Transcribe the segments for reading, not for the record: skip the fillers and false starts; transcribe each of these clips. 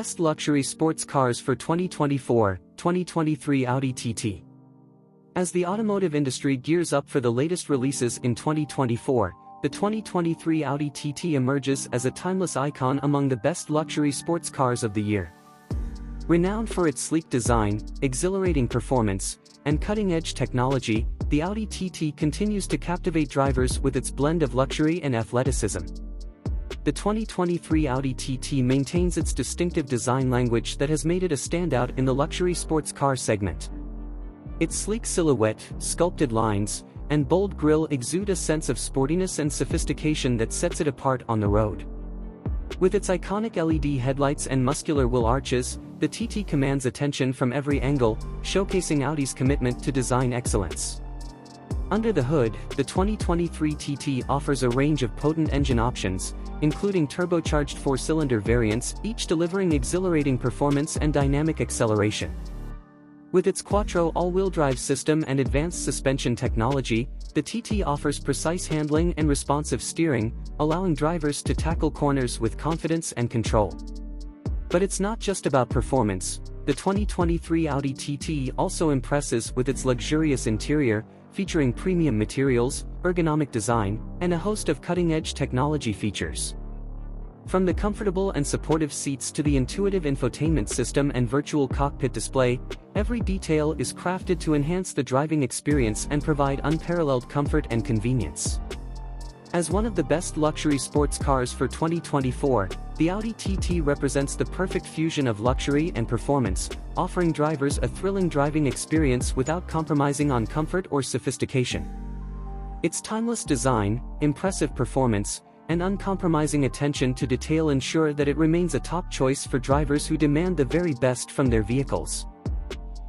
Best Luxury Sports Cars for 2024-2023 Audi TT. As the automotive industry gears up for the latest releases in 2024, the 2023 Audi TT emerges as a timeless icon among the best luxury sports cars of the year. Renowned for its sleek design, exhilarating performance, and cutting-edge technology, the Audi TT continues to captivate drivers with its blend of luxury and athleticism. The 2023 Audi TT maintains its distinctive design language that has made it a standout in the luxury sports car segment. Its sleek silhouette, sculpted lines, and bold grille exude a sense of sportiness and sophistication that sets it apart on the road. With its iconic LED headlights and muscular wheel arches, the TT commands attention from every angle, showcasing Audi's commitment to design excellence. Under the hood, the 2023 TT offers a range of potent engine options, including turbocharged four-cylinder variants, each delivering exhilarating performance and dynamic acceleration. With its Quattro all-wheel drive system and advanced suspension technology, the TT offers precise handling and responsive steering, allowing drivers to tackle corners with confidence and control. But it's not just about performance. The 2023 Audi TT also impresses with its luxurious interior, featuring premium materials, ergonomic design, and a host of cutting-edge technology features. From the comfortable and supportive seats to the intuitive infotainment system and virtual cockpit display, every detail is crafted to enhance the driving experience and provide unparalleled comfort and convenience. As one of the best luxury sports cars for 2024, the Audi TT represents the perfect fusion of luxury and performance, offering drivers a thrilling driving experience without compromising on comfort or sophistication. Its timeless design, impressive performance, and uncompromising attention to detail ensure that it remains a top choice for drivers who demand the very best from their vehicles.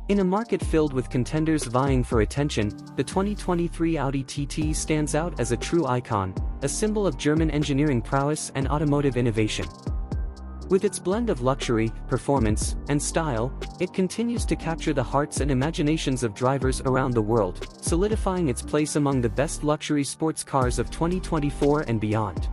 In a market filled with contenders vying for attention, the 2023 Audi TT stands out as a true icon, a symbol of German engineering prowess and automotive innovation. With its blend of luxury, performance, and style, it continues to capture the hearts and imaginations of drivers around the world, solidifying its place among the best luxury sports cars of 2024 and beyond.